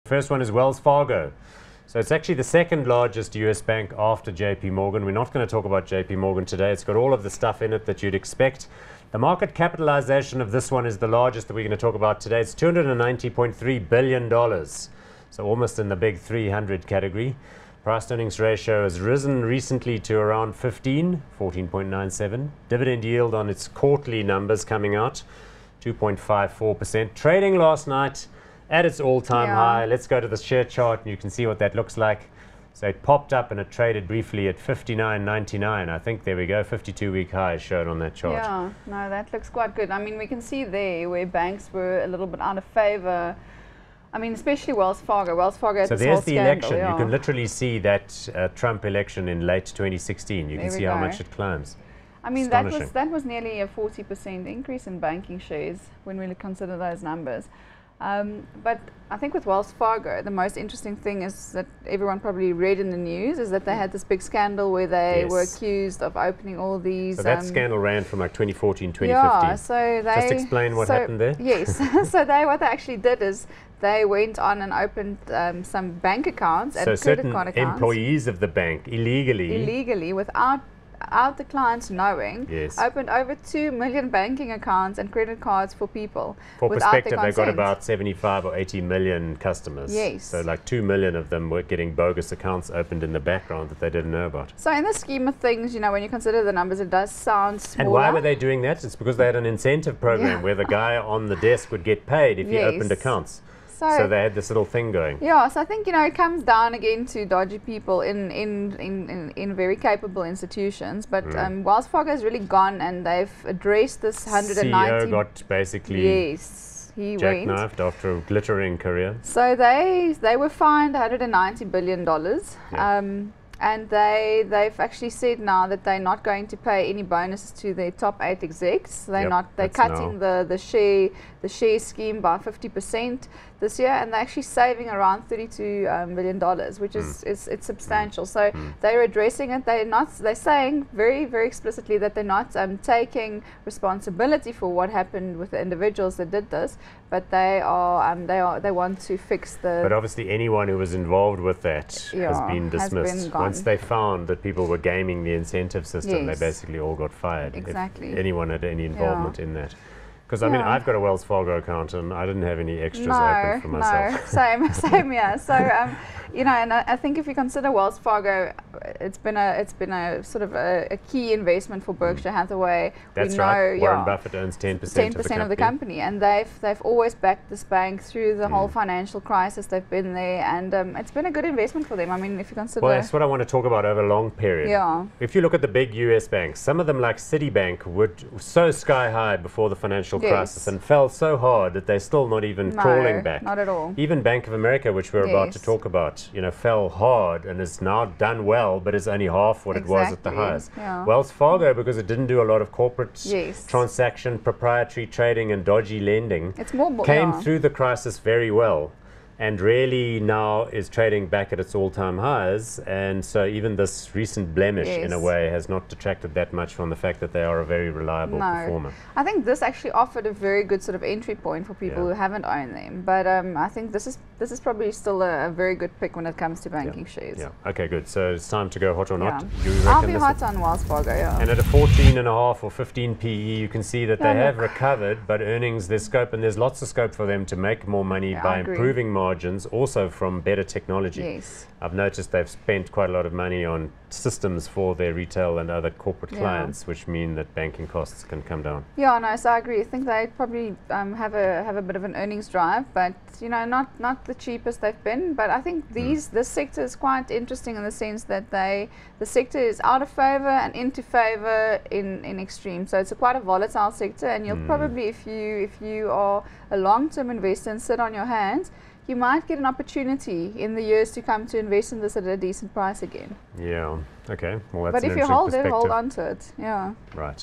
First one is Wells Fargo. So it's actually the second largest US bank after JP Morgan. We're not going to talk about JP Morgan today. It's got all of the stuff in it that you'd expect. The market capitalization of this one is the largest that we're going to talk about today. It's $290.3 billion. So almost in the big 300 category. Price earnings ratio has risen recently to around 14.97. Dividend yield on its quarterly numbers coming out, 2.54%. Trading last night at its all-time high. Let's go to the share chart and you can see what that looks like. So it popped up and it traded briefly at 59.99. I think there we go, 52-week high showed on that chart. Yeah, no, that looks quite good. I mean, we can see there where banks were a little bit out of favor. I mean, especially Wells Fargo. Wells Fargo had So this there's whole the scandal, election. yeah. You can literally see that Trump election in late 2016. You can see how much it climbs. I mean, that was nearly a 40% increase in banking shares when we consider those numbers. But I think with Wells Fargo, the most interesting thing is that everyone probably read in the news is that they had this big scandal where they were accused of opening all these. So that scandal ran from like 2014, 2015. Yeah, so they just explain what happened there. Yes, so what they actually did is they went on and opened some bank accounts and credit card accounts. Employees of the bank illegally without the clients knowing, opened over 2 million banking accounts and credit cards for people. For perspective, they've got about 75 or 80 million customers. Yes. So like 2 million of them were getting bogus accounts opened in the background that they didn't know about. So in the scheme of things, you know, when you consider the numbers, it does sound smaller. And why were they doing that? It's because they had an incentive program where the guy on the desk would get paid if he opened accounts. So they had this little thing going. Yeah, so I think, you know, it comes down again to dodgy people in very capable institutions. But Wells Fargo has really gone and they've addressed this 190. CEO got basically he jackknifed after a glittering career. So they were fined $190 billion. And they've actually said now that they're not going to pay any bonuses to their top 8 execs. They're cutting the share scheme by 50% this year, and they're actually saving around $32 million, which is it's substantial. So they're addressing it. They're saying very, very explicitly that they're not taking responsibility for what happened with the individuals that did this, but they want to fix the. But obviously, anyone who was involved with that has been dismissed. Once they found that people were gaming the incentive system, they basically all got fired. Exactly. If anyone had any involvement in that. Because I mean, I've got a Wells Fargo account and I didn't have any extras open for myself. No, same here. So you know, and I think if you consider Wells Fargo, it's been a sort of a key investment for Berkshire Hathaway. That's right. Warren Buffett owns 10% of the company, and they've always backed this bank through the whole financial crisis. They've been there, and it's been a good investment for them. I mean, if you consider. Well, that's what I want to talk about over a long period. Yeah. If you look at the big US banks, some of them like Citibank were so sky high before the financial crisis and fell so hard that they're still not even crawling back. Not at all. Even Bank of America, which we're about to talk about, you know, fell hard and is now done well, but is only half what it was at the highs. Wells Fargo, because it didn't do a lot of corporate transaction, proprietary trading and dodgy lending, came through the crisis very well. And really now is trading back at its all-time highs, and so even this recent blemish in a way has not detracted that much from the fact that they are a very reliable performer. I think this actually offered a very good sort of entry point for people who haven't owned them, but I think this is probably still a very good pick when it comes to banking shares. Yeah. Okay, good. So it's time to go hot or not. I'll be hot on Wells Fargo. And at a 14.5 or 15 PE, you can see that they have recovered, but earnings, there's scope, and there's lots of scope for them to make more money by improving margins, also from better technology. I've noticed they've spent quite a lot of money on systems for their retail and other corporate clients, which mean that banking costs can come down. Yeah, no, so I agree. I think they probably have a bit of an earnings drive, but you know, not the cheapest they've been. But I think this sector is quite interesting in the sense that the sector is out of favor and into favor in extreme. So it's quite a volatile sector, and you'll probably, if you are a long-term investor and sit on your hands, you might get an opportunity in the years to come to invest in this at a decent price again. Yeah. Okay. Well, that's but if you hold it, hold on to it. Yeah. Right.